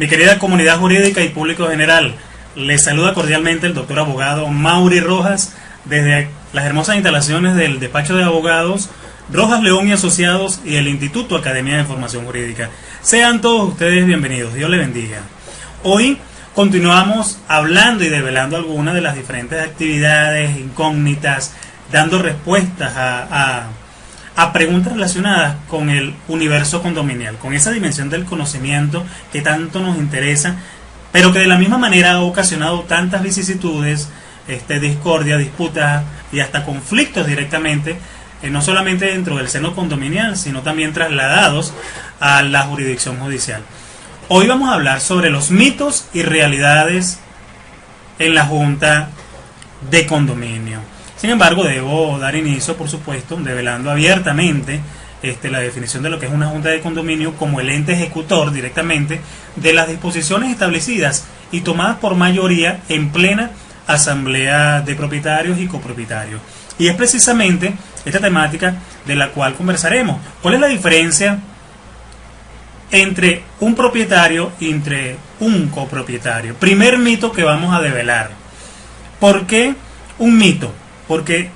Mi querida comunidad jurídica y público general, les saluda cordialmente el doctor abogado Mauri Rojas desde las hermosas instalaciones del despacho de abogados Rojas, León y Asociados y el Instituto Academia de Formación Jurídica. Sean todos ustedes bienvenidos, Dios les bendiga. Hoy continuamos hablando y develando algunas de las diferentes actividades, incógnitas, dando respuestas a preguntas relacionadas con el universo condominial, con esa dimensión del conocimiento que tanto nos interesa, pero que de la misma manera ha ocasionado tantas vicisitudes, discordia, disputas y hasta conflictos directamente, no solamente dentro del seno condominial, sino también trasladados a la jurisdicción judicial. Hoy vamos a hablar sobre los mitos y realidades en la junta de condominio. Sin embargo, debo dar inicio, por supuesto, develando abiertamente la definición de lo que es una junta de condominio como el ente ejecutor directamente de las disposiciones establecidas y tomadas por mayoría en plena asamblea de propietarios y copropietarios. Y es precisamente esta temática de la cual conversaremos. ¿Cuál es la diferencia entre un propietario y entre un copropietario? Primer mito que vamos a develar. ¿Por qué un mito? Porque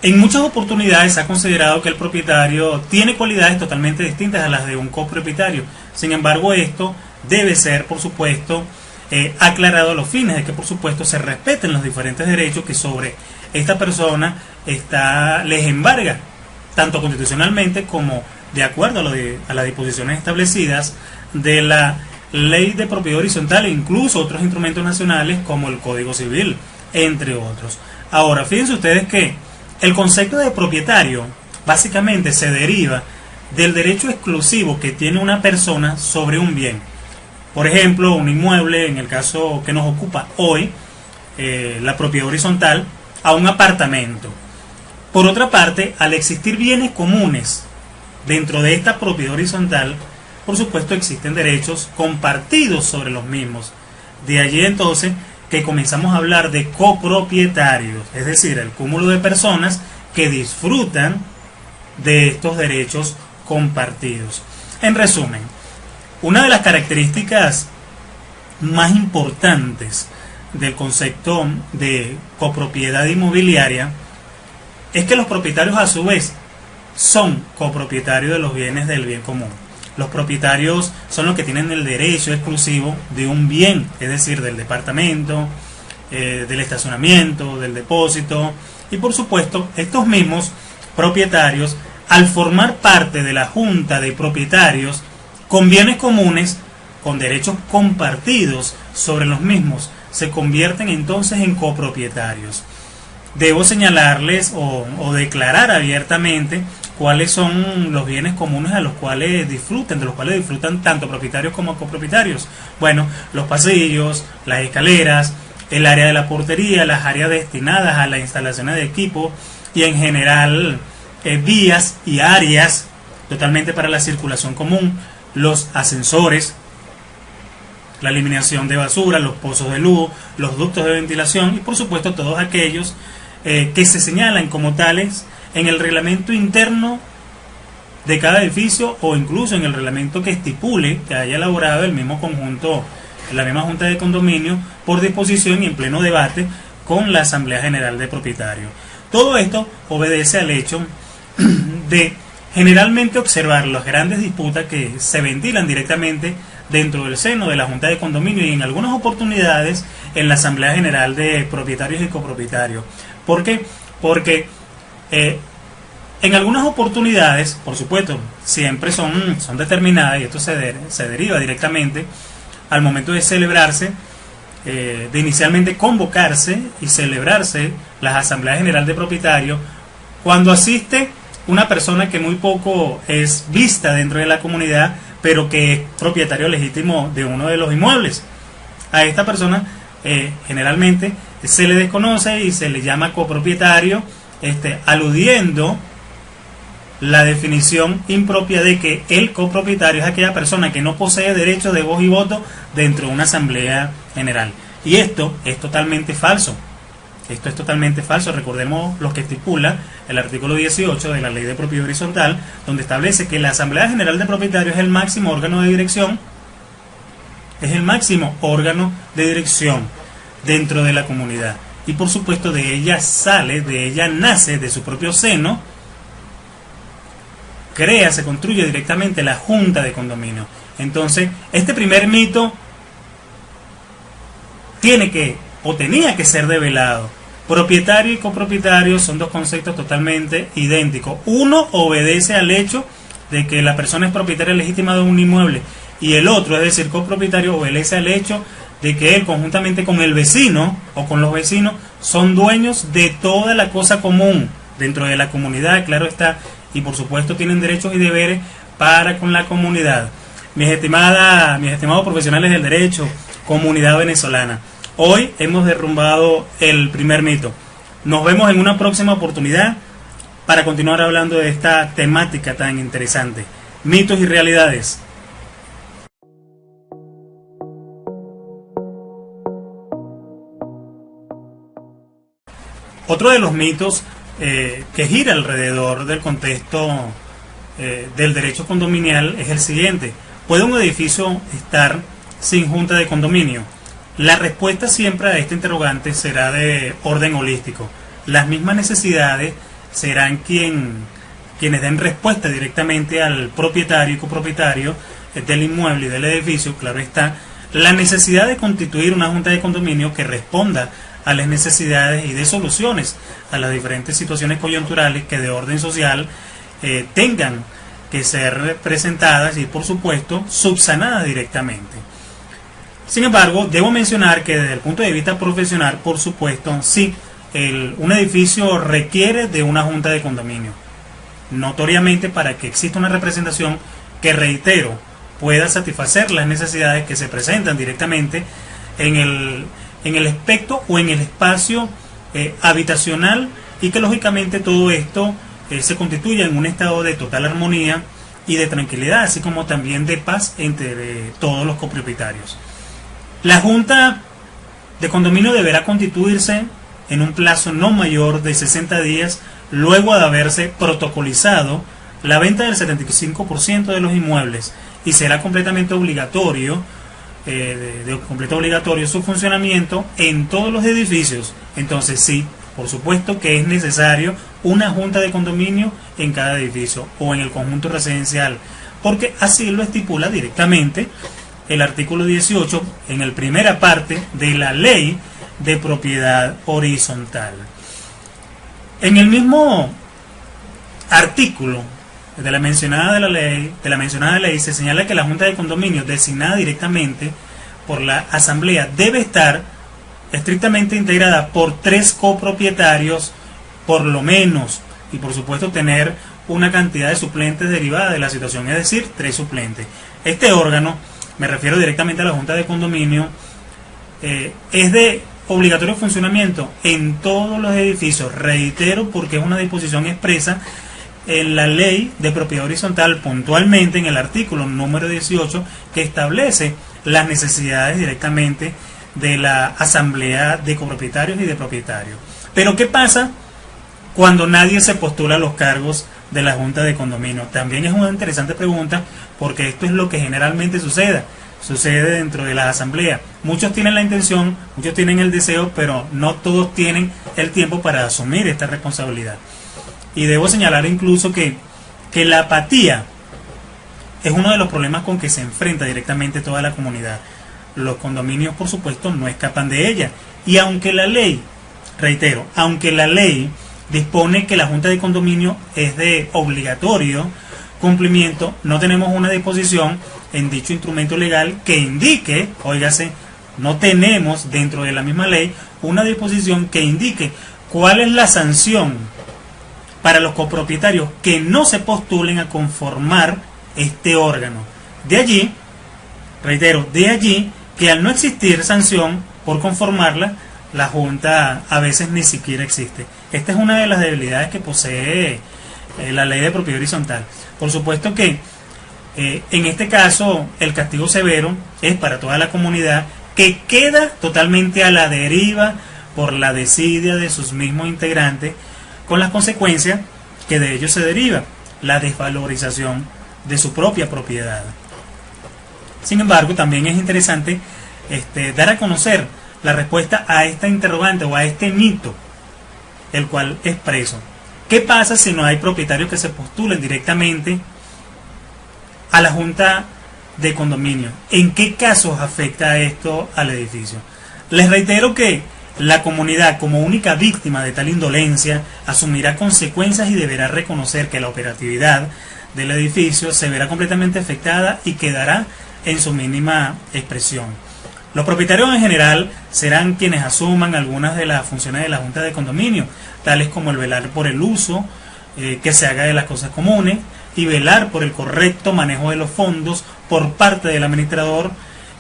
en muchas oportunidades se ha considerado que el propietario tiene cualidades totalmente distintas a las de un copropietario. Sin embargo, esto debe ser, por supuesto, aclarado a los fines de que, por supuesto, se respeten los diferentes derechos que sobre esta persona les embarga, tanto constitucionalmente como de acuerdo a las disposiciones establecidas de la Ley de Propiedad Horizontal e incluso otros instrumentos nacionales como el Código Civil, entre otros. Ahora, fíjense ustedes que el concepto de propietario básicamente se deriva del derecho exclusivo que tiene una persona sobre un bien. Por ejemplo, un inmueble, en el caso que nos ocupa hoy, la propiedad horizontal, a un apartamento. Por otra parte, al existir bienes comunes dentro de esta propiedad horizontal, por supuesto existen derechos compartidos sobre los mismos. De allí entonces que comenzamos a hablar de copropietarios, es decir, el cúmulo de personas que disfrutan de estos derechos compartidos. En resumen, una de las características más importantes del concepto de copropiedad inmobiliaria es que los propietarios a su vez son copropietarios de los bienes del bien común. Los propietarios son los que tienen el derecho exclusivo de un bien, es decir, del departamento, del estacionamiento, del depósito, y por supuesto estos mismos propietarios, al formar parte de la junta de propietarios con bienes comunes, con derechos compartidos sobre los mismos, se convierten entonces en copropietarios. Debo señalarles o declarar abiertamente cuáles son los bienes comunes de los cuales disfrutan tanto propietarios como copropietarios. Bueno, los pasillos, las escaleras, el área de la portería, las áreas destinadas a las instalaciones de equipo y en general vías y áreas totalmente para la circulación común, los ascensores, la eliminación de basura, los pozos de luz, los ductos de ventilación y por supuesto todos aquellos que se señalan como tales en el reglamento interno de cada edificio o incluso en el reglamento que estipule que haya elaborado el mismo conjunto, la misma junta de condominio por disposición y en pleno debate con la Asamblea General de Propietarios. Todo esto obedece al hecho de generalmente observar las grandes disputas que se ventilan directamente dentro del seno de la junta de condominio y en algunas oportunidades en la Asamblea General de Propietarios y Copropietarios. ¿Por qué? Porque en algunas oportunidades, por supuesto, siempre son determinadas y esto se deriva directamente al momento de celebrarse, de inicialmente convocarse y celebrarse las Asambleas General de Propietarios, cuando asiste una persona que muy poco es vista dentro de la comunidad, pero que es propietario legítimo de uno de los inmuebles. A esta persona generalmente se le desconoce y se le llama copropietario, aludiendo la definición impropia de que el copropietario es aquella persona que no posee derecho de voz y voto dentro de una asamblea general. Y esto es totalmente falso. Esto es totalmente falso. Recordemos lo que estipula el artículo 18 de la Ley de Propiedad Horizontal, donde establece que la Asamblea General de Propietarios es el máximo órgano de dirección es el máximo órgano de dirección dentro de la comunidad. Y por supuesto de ella sale, de ella nace, de su propio seno, se construye directamente la junta de condominio. Entonces, este primer mito tiene que, o tenía que ser develado. Propietario y copropietario son dos conceptos totalmente idénticos. Uno obedece al hecho de que la persona es propietaria legítima de un inmueble, y el otro, es decir, copropietario, obedece al hecho de que él, conjuntamente con el vecino o con los vecinos, son dueños de toda la cosa común dentro de la comunidad, claro está, y por supuesto tienen derechos y deberes para con la comunidad. Mis estimados profesionales del derecho, comunidad venezolana, hoy hemos derrumbado el primer mito. Nos vemos en una próxima oportunidad para continuar hablando de esta temática tan interesante. Mitos y realidades. Otro de los mitos que gira alrededor del contexto del derecho condominial es el siguiente: ¿puede un edificio estar sin junta de condominio? La respuesta siempre a este interrogante será de orden holístico. Las mismas necesidades serán quienes den respuesta directamente al propietario y copropietario del inmueble y del edificio. Claro está, la necesidad de constituir una junta de condominio que responda a las necesidades y de soluciones a las diferentes situaciones coyunturales que de orden social tengan que ser presentadas y por supuesto subsanadas directamente. Sin embargo, debo mencionar que desde el punto de vista profesional, por supuesto, sí, un edificio requiere de una junta de condominio, notoriamente para que exista una representación que, reitero, pueda satisfacer las necesidades que se presentan directamente en el aspecto o en el espacio habitacional, y que lógicamente todo esto se constituya en un estado de total armonía y de tranquilidad, así como también de paz entre todos los copropietarios. La junta de condominio deberá constituirse en un plazo no mayor de 60 días luego de haberse protocolizado la venta del 75% de los inmuebles, y será completamente obligatorio su funcionamiento en todos los edificios. Entonces sí, por supuesto que es necesario una junta de condominio en cada edificio o en el conjunto residencial, porque así lo estipula directamente el artículo 18 en la primera parte de la ley de propiedad horizontal. En el mismo artículo de la mencionada ley se señala que la junta de condominio designada directamente por la asamblea debe estar estrictamente integrada por 3 copropietarios por lo menos, y por supuesto tener una cantidad de suplentes derivada de la situación, es decir, 3 suplentes. Este órgano, me refiero directamente a la junta de condominio, es de obligatorio funcionamiento en todos los edificios, reitero, porque es una disposición expresa en la ley de propiedad horizontal, puntualmente en el artículo número 18, que establece las necesidades directamente de la asamblea de copropietarios y de propietarios. Pero ¿qué pasa cuando nadie se postula a los cargos de la junta de condominio? También es una interesante pregunta, porque esto es lo que generalmente sucede dentro de la asamblea. Muchos tienen la intención, muchos tienen el deseo, pero no todos tienen el tiempo para asumir esta responsabilidad. Y debo señalar incluso que la apatía es uno de los problemas con que se enfrenta directamente toda la comunidad. Los condominios, por supuesto, no escapan de ella. Y aunque la ley, reitero, aunque la ley dispone que la junta de condominio es de obligatorio cumplimiento, no tenemos una disposición en dicho instrumento legal que indique, óigase, no tenemos dentro de la misma ley una disposición que indique cuál es la sanción para los copropietarios que no se postulen a conformar este órgano. De allí, reitero, de allí que al no existir sanción por conformarla, la junta a veces ni siquiera existe. Esta es una de las debilidades que posee la ley de propiedad horizontal. Por supuesto que en este caso el castigo severo es para toda la comunidad, que queda totalmente a la deriva por la desidia de sus mismos integrantes, con las consecuencias que de ello se deriva, la desvalorización de su propia propiedad. Sin embargo, también es interesante dar a conocer la respuesta a esta interrogante o a este mito, el cual expreso. ¿Qué pasa si no hay propietarios que se postulen directamente a la junta de condominio? ¿En qué casos afecta esto al edificio? Les reitero que la comunidad, como única víctima de tal indolencia, asumirá consecuencias y deberá reconocer que la operatividad del edificio se verá completamente afectada y quedará en su mínima expresión. Los propietarios en general serán quienes asuman algunas de las funciones de la junta de condominio, tales como el velar por el uso que se haga de las cosas comunes y velar por el correcto manejo de los fondos por parte del administrador.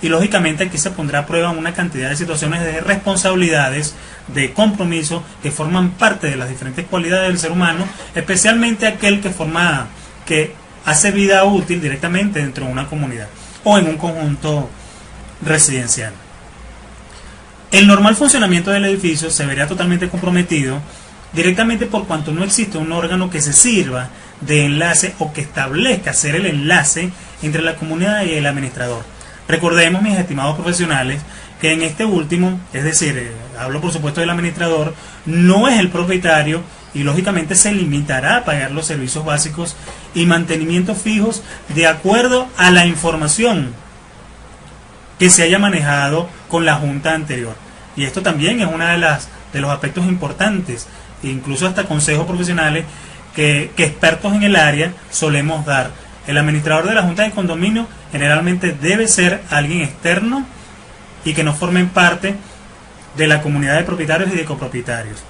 Y lógicamente aquí se pondrá a prueba una cantidad de situaciones de responsabilidades, de compromiso, que forman parte de las diferentes cualidades del ser humano, especialmente aquel que hace vida útil directamente dentro de una comunidad o en un conjunto residencial. El normal funcionamiento del edificio se verá totalmente comprometido directamente por cuanto no existe un órgano que se sirva de enlace o que establezca ser el enlace entre la comunidad y el administrador. Recordemos, mis estimados profesionales, que en este último, es decir, hablo por supuesto del administrador, no es el propietario y lógicamente se limitará a pagar los servicios básicos y mantenimientos fijos de acuerdo a la información que se haya manejado con la junta anterior. Y esto también es uno de los aspectos importantes, incluso hasta consejos profesionales que expertos en el área solemos dar. El administrador de la junta de condominio generalmente debe ser alguien externo y que no formen parte de la comunidad de propietarios y de copropietarios.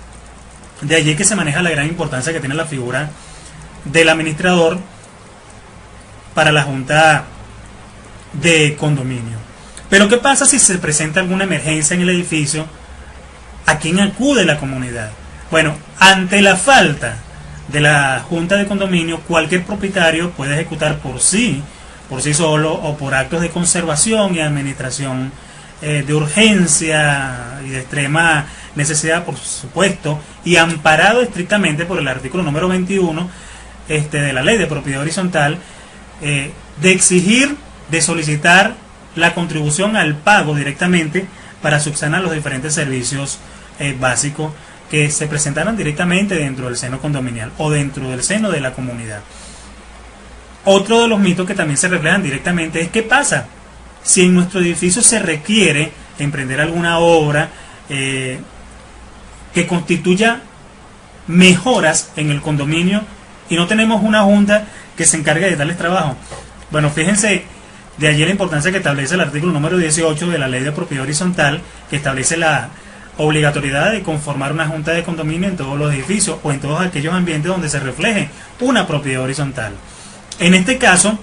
De allí que se maneja la gran importancia que tiene la figura del administrador para la junta de condominio. Pero ¿qué pasa si se presenta alguna emergencia en el edificio? ¿A quién acude la comunidad? Bueno, ante la falta de la junta de condominio, cualquier propietario puede ejecutar por sí solo o por actos de conservación y administración de urgencia y de extrema necesidad, por supuesto, y amparado estrictamente por el artículo número 21 de la Ley de Propiedad Horizontal, de exigir, de solicitar la contribución al pago directamente para subsanar los diferentes servicios básicos que se presentaran directamente dentro del seno condominial o dentro del seno de la comunidad. Otro de los mitos que también se reflejan directamente es: ¿qué pasa si en nuestro edificio se requiere emprender alguna obra que constituya mejoras en el condominio y no tenemos una junta que se encargue de darles trabajo? Bueno, fíjense, de allí la importancia que establece el artículo número 18 de la Ley de Propiedad Horizontal, que establece la obligatoriedad de conformar una junta de condominio en todos los edificios o en todos aquellos ambientes donde se refleje una propiedad horizontal. En este caso,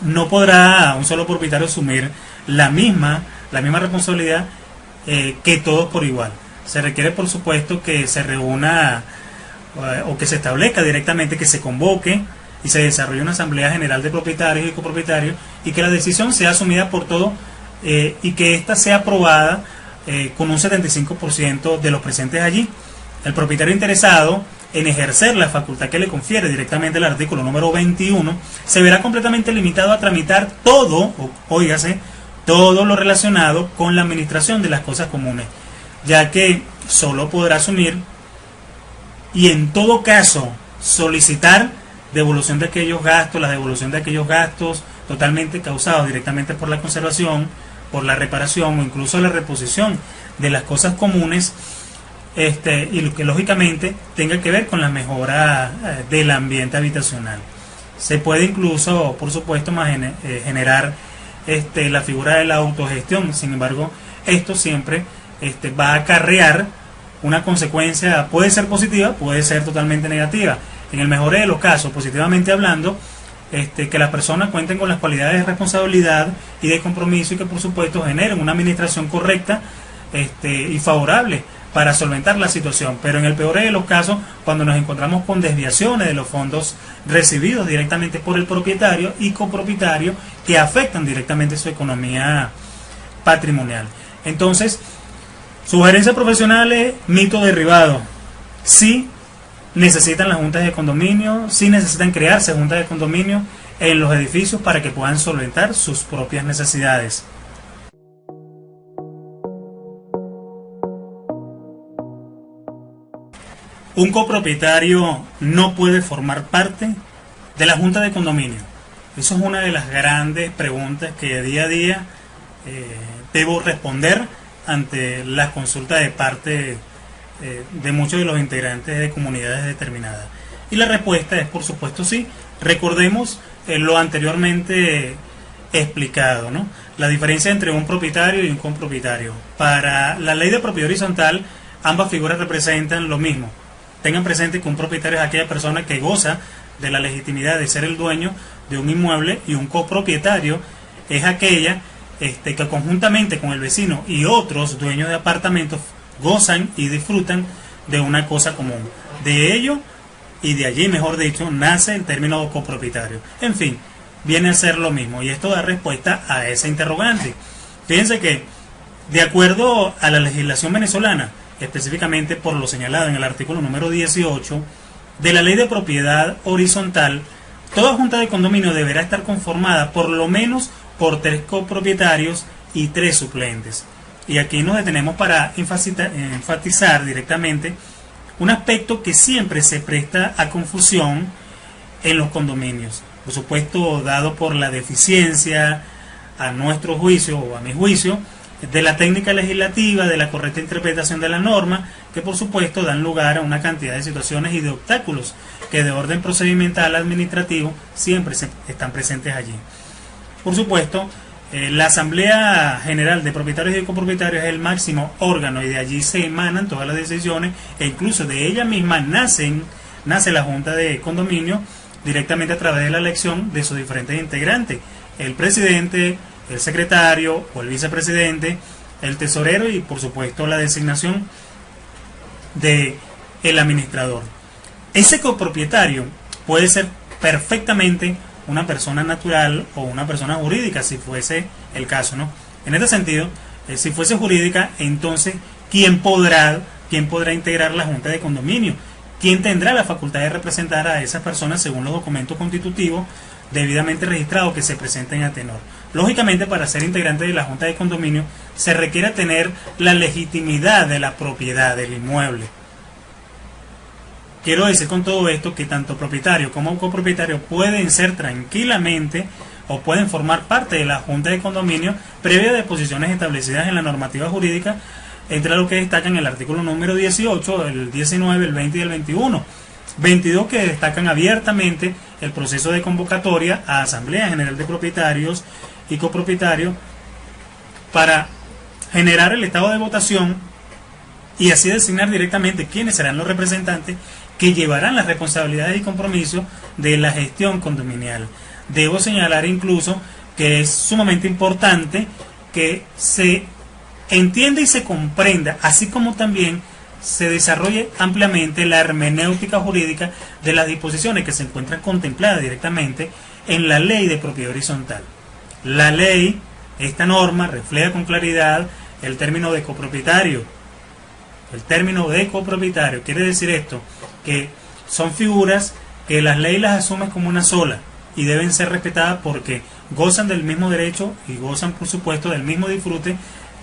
no podrá un solo propietario asumir la misma responsabilidad que todos por igual. Se requiere, por supuesto, que se reúna o que se establezca directamente, que se convoque y se desarrolle una asamblea general de propietarios y copropietarios y que la decisión sea asumida por todos y que ésta sea aprobada con un 75% de los presentes allí. El propietario interesado en ejercer la facultad que le confiere directamente el artículo número 21 se verá completamente limitado a tramitar todo lo relacionado con la administración de las cosas comunes, ya que solo podrá asumir y en todo caso solicitar devolución de aquellos gastos, la devolución de aquellos gastos totalmente causados directamente por la conservación, por la reparación o incluso la reposición de las cosas comunes, y lo que lógicamente tenga que ver con la mejora del ambiente habitacional. Se puede incluso, por supuesto, generar la figura de la autogestión. Sin embargo, esto siempre va a acarrear una consecuencia, puede ser positiva, puede ser totalmente negativa. En el mejor de los casos, positivamente hablando, que las personas cuenten con las cualidades de responsabilidad y de compromiso y que por supuesto generen una administración correcta y favorable para solventar la situación. Pero en el peor de los casos, cuando nos encontramos con desviaciones de los fondos recibidos directamente por el propietario y copropietario que afectan directamente su economía patrimonial. Entonces, sugerencias profesionales: mito derribado. Sí necesitan las juntas de condominio, sí necesitan crearse juntas de condominio. en los edificios para que puedan solventar sus propias necesidades. Un copropietario no puede formar parte de la junta de condominio. Eso es una de las grandes preguntas que día a día debo responder ante las consultas de parte de muchos de los integrantes de comunidades determinadas. Y la respuesta es, por supuesto, sí. Recordemos lo anteriormente explicado, ¿no? La diferencia entre un propietario y un copropietario. Para la ley de propiedad horizontal, ambas figuras representan lo mismo. Tengan presente que un propietario es aquella persona que goza de la legitimidad de ser el dueño de un inmueble, y un copropietario es aquella que conjuntamente con el vecino y otros dueños de apartamentos gozan y disfrutan de una cosa común. De ello y de allí, mejor dicho, nace el término copropietario. En fin, viene a ser lo mismo, y esto da respuesta a esa interrogante. Fíjense que, de acuerdo a la legislación venezolana, específicamente por lo señalado en el artículo número 18 de la ley de propiedad horizontal, toda junta de condominio deberá estar conformada por lo menos por 3 copropietarios y 3 suplentes. Y aquí nos detenemos para enfatizar directamente un aspecto que siempre se presta a confusión en los condominios. Por supuesto, dado por la deficiencia, a nuestro juicio o a mi juicio, de la técnica legislativa, de la correcta interpretación de la norma, que por supuesto dan lugar a una cantidad de situaciones y de obstáculos que de orden procedimental administrativo siempre están presentes allí. Por supuesto, la Asamblea General de Propietarios y Copropietarios es el máximo órgano, y de allí se emanan todas las decisiones, e incluso de ella misma nace la Junta de Condominio directamente a través de la elección de sus diferentes integrantes: el presidente, el secretario o el vicepresidente, el tesorero y por supuesto la designación del administrador. Ese copropietario puede ser perfectamente una persona natural o una persona jurídica, si fuese el caso, ¿no? En este sentido, si fuese jurídica, entonces ¿quién podrá integrar la junta de condominio? ¿Quién tendrá la facultad de representar a esas personas según los documentos constitutivos debidamente registrados que se presenten a tenor? Lógicamente, para ser integrante de la junta de condominio se requiere tener la legitimidad de la propiedad del inmueble. Quiero decir con todo esto que tanto propietario como copropietario pueden ser tranquilamente o pueden formar parte de la junta de condominio previa disposiciones establecidas en la normativa jurídica, entre lo que destacan el artículo número 18, el 19, el 20 y el 21. 22 que destacan abiertamente el proceso de convocatoria a Asamblea General de Propietarios y Copropietarios para generar el estado de votación y así designar directamente quiénes serán los representantes que llevarán las responsabilidades y compromisos de la gestión condominial. Debo señalar incluso que es sumamente importante que se entienda y se comprenda, así como también se desarrolle ampliamente la hermenéutica jurídica de las disposiciones que se encuentran contempladas directamente en la ley de propiedad horizontal. La ley, esta norma, refleja con claridad el término de copropietario. El término de copropietario quiere decir esto, que son figuras que las leyes las asumen como una sola y deben ser respetadas porque gozan del mismo derecho y gozan, por supuesto, del mismo disfrute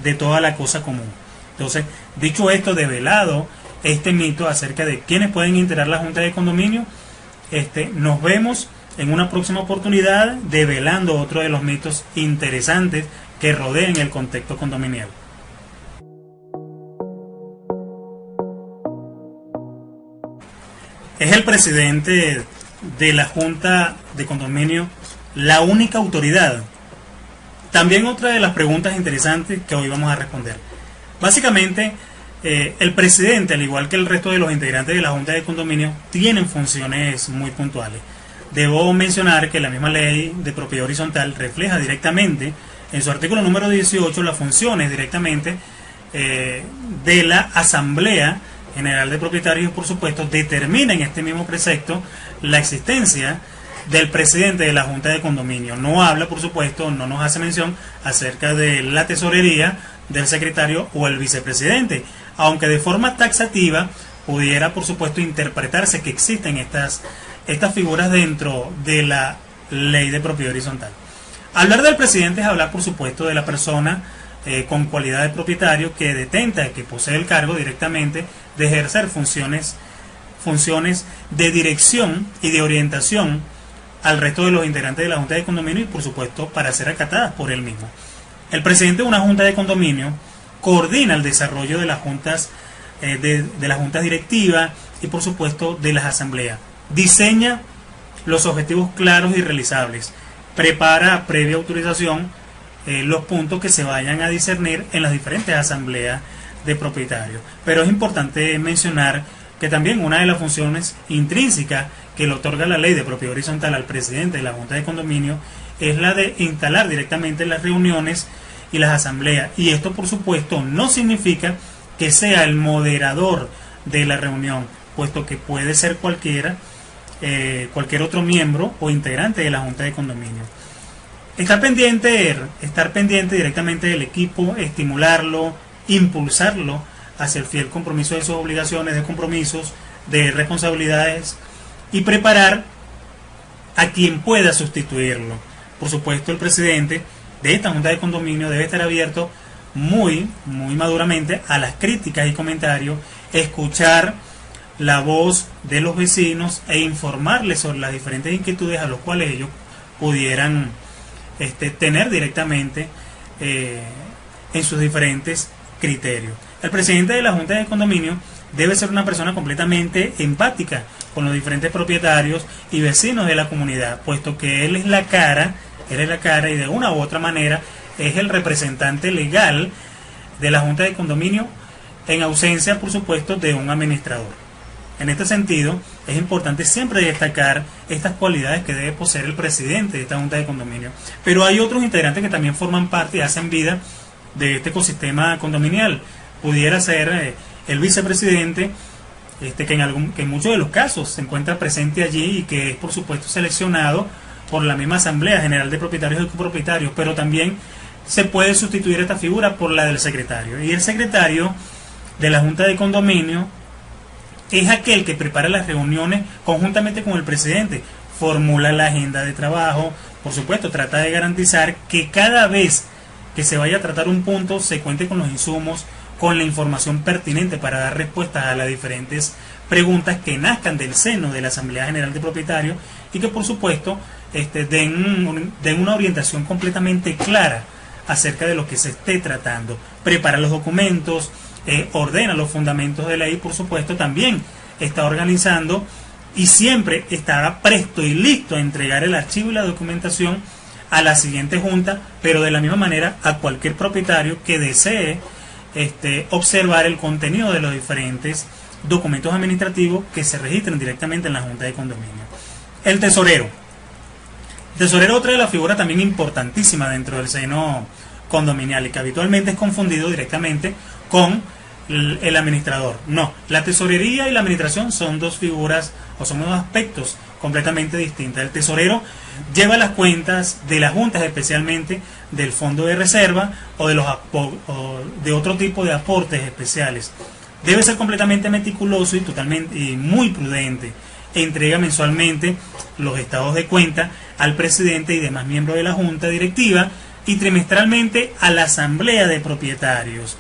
de toda la cosa común. Entonces, dicho esto, develado este mito acerca de quiénes pueden integrar la junta de condominio, nos vemos en una próxima oportunidad develando otro de los mitos interesantes que rodean el contexto condominial. ¿Es el presidente de la junta de condominio la única autoridad? También otra de las preguntas interesantes que hoy vamos a responder. Básicamente, el presidente, al igual que el resto de los integrantes de la junta de condominio, tienen funciones muy puntuales. Debo mencionar que la misma ley de propiedad horizontal refleja directamente en su artículo número 18 las funciones directamente de la Asamblea General de Propietarios, por supuesto, determina en este mismo precepto la existencia del presidente de la junta de condominio. No habla, por supuesto, no nos hace mención acerca de la tesorería, del secretario o el vicepresidente, aunque de forma taxativa pudiera, por supuesto, interpretarse que existen estas figuras dentro de la ley de propiedad horizontal. Hablar del presidente es hablar, por supuesto, de la persona con cualidad de propietario que detenta, que posee el cargo directamente de ejercer funciones de dirección y de orientación al resto de los integrantes de la Junta de Condominio y, por supuesto, para ser acatadas por él mismo. El presidente de una Junta de Condominio coordina el desarrollo de las juntas, de las juntas directivas y, por supuesto, de las asambleas. Diseña los objetivos claros y realizables. Prepara, previa autorización, los puntos que se vayan a discernir en las diferentes asambleas de propietarios. Pero es importante mencionar que también una de las funciones intrínsecas que le otorga la ley de propiedad horizontal al presidente de la Junta de Condominio es la de instalar directamente las reuniones y las asambleas. Y esto, por supuesto, no significa que sea el moderador de la reunión, puesto que puede ser cualquier otro miembro o integrante de la Junta de Condominio. Estar pendiente directamente del equipo, estimularlo, impulsarlo hacia el fiel compromiso de sus obligaciones, de compromisos, de responsabilidades y preparar a quien pueda sustituirlo. Por supuesto, el presidente de esta Junta de Condominio debe estar abierto muy maduramente a las críticas y comentarios, escuchar la voz de los vecinos e informarles sobre las diferentes inquietudes a las cuales ellos pudieran tener directamente en sus diferentes criterios. El presidente de la Junta de Condominio debe ser una persona completamente empática con los diferentes propietarios y vecinos de la comunidad, puesto que él es la cara y de una u otra manera es el representante legal de la Junta de Condominio en ausencia, por supuesto, de un administrador. En este sentido, es importante siempre destacar estas cualidades que debe poseer el presidente de esta Junta de Condominio. Pero hay otros integrantes que también forman parte y hacen vida de este ecosistema condominial. Pudiera ser el vicepresidente, que en muchos de los casos se encuentra presente allí y que es, por supuesto, seleccionado por la misma Asamblea General de Propietarios y Copropietarios, pero también se puede sustituir esta figura por la del secretario. Y el secretario de la Junta de Condominio es aquel que prepara las reuniones conjuntamente con el presidente, formula la agenda de trabajo, por supuesto, trata de garantizar que cada vez que se vaya a tratar un punto se cuente con los insumos, con la información pertinente para dar respuestas a las diferentes preguntas que nazcan del seno de la Asamblea General de Propietarios y que, por supuesto, den una orientación completamente clara acerca de lo que se esté tratando. Prepara los documentos, ordena los fundamentos de ley, por supuesto, también está organizando y siempre estará presto y listo a entregar el archivo y la documentación a la siguiente junta, pero de la misma manera a cualquier propietario que desee observar el contenido de los diferentes documentos administrativos que se registren directamente en la Junta de Condominio. El tesorero. El tesorero es otra de las figuras también importantísima dentro del seno condominial y que habitualmente es confundido directamente con el administrador. No, la tesorería y la administración son dos figuras o son dos aspectos completamente distintos. El tesorero lleva las cuentas de las juntas, especialmente del fondo de reserva o de otro tipo de aportes especiales. Debe ser completamente meticuloso y muy prudente. Entrega mensualmente los estados de cuenta al presidente y demás miembros de la junta directiva y trimestralmente a la asamblea de propietarios.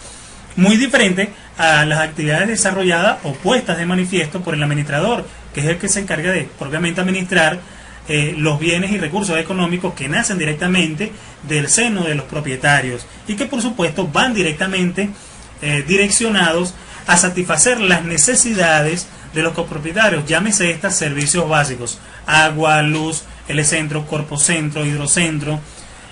Muy diferente a las actividades desarrolladas o puestas de manifiesto por el administrador, que es el que se encarga de propiamente administrar los bienes y recursos económicos que nacen directamente del seno de los propietarios y que, por supuesto, van directamente direccionados a satisfacer las necesidades de los copropietarios, llámese estas servicios básicos: agua, luz, Elecentro, Corpocentro, Hidrocentro,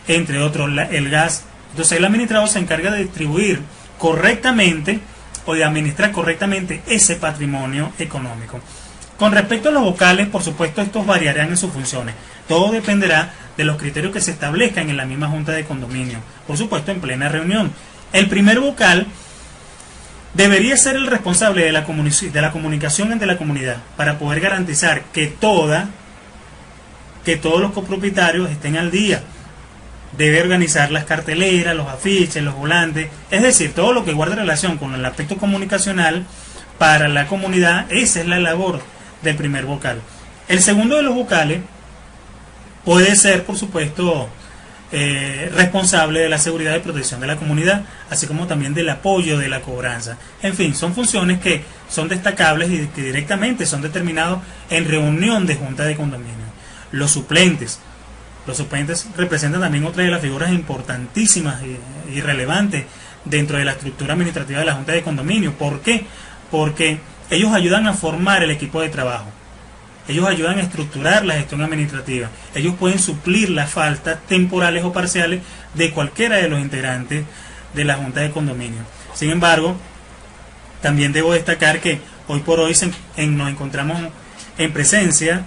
entre otros, el gas. Entonces el administrador se encarga de distribuir correctamente o de administrar correctamente ese patrimonio económico. Con respecto a los vocales, por supuesto, estos variarán en sus funciones. Todo dependerá de los criterios que se establezcan en la misma Junta de Condominio, por supuesto en plena reunión. El primer vocal debería ser el responsable de la comunicación ante la comunidad para poder garantizar que todos los copropietarios estén al día. Debe organizar las carteleras, los afiches, los volantes, es decir, todo lo que guarde relación con el aspecto comunicacional para la comunidad. Esa es la labor del primer vocal. El segundo de los vocales puede ser, por supuesto, responsable de la seguridad y protección de la comunidad, así como también del apoyo de la cobranza. En fin, son funciones que son destacables y que directamente son determinados en reunión de junta de condominio. Los suplentes representan también otra de las figuras importantísimas y relevantes dentro de la estructura administrativa de la junta de condominio. ¿Por qué? Porque ellos ayudan a formar el equipo de trabajo. Ellos ayudan a estructurar la gestión administrativa. Ellos pueden suplir las faltas temporales o parciales de cualquiera de los integrantes de la junta de condominio. Sin embargo, también debo destacar que hoy por hoy nos encontramos en presencia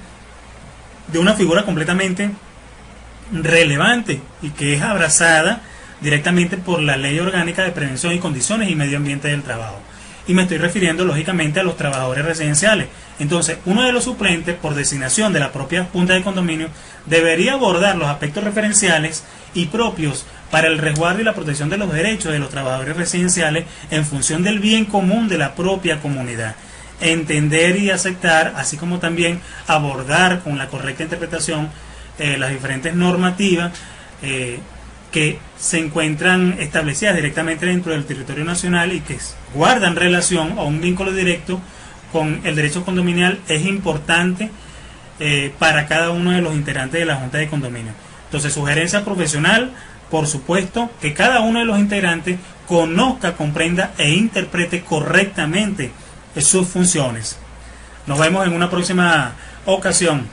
de una figura completamente relevante y que es abrazada directamente por la Ley Orgánica de Prevención y Condiciones y Medio Ambiente del Trabajo. Y me estoy refiriendo lógicamente a los trabajadores residenciales. Entonces, uno de los suplentes, por designación de la propia Junta de Condominio, debería abordar los aspectos referenciales y propios para el resguardo y la protección de los derechos de los trabajadores residenciales en función del bien común de la propia comunidad. Entender y aceptar, así como también abordar con la correcta interpretación las diferentes normativas que se encuentran establecidas directamente dentro del territorio nacional y que guardan relación o un vínculo directo con el derecho condominial, es importante para cada uno de los integrantes de la Junta de Condominio. Entonces, sugerencia profesional, por supuesto, que cada uno de los integrantes conozca, comprenda e interprete correctamente sus funciones. Nos vemos en una próxima ocasión.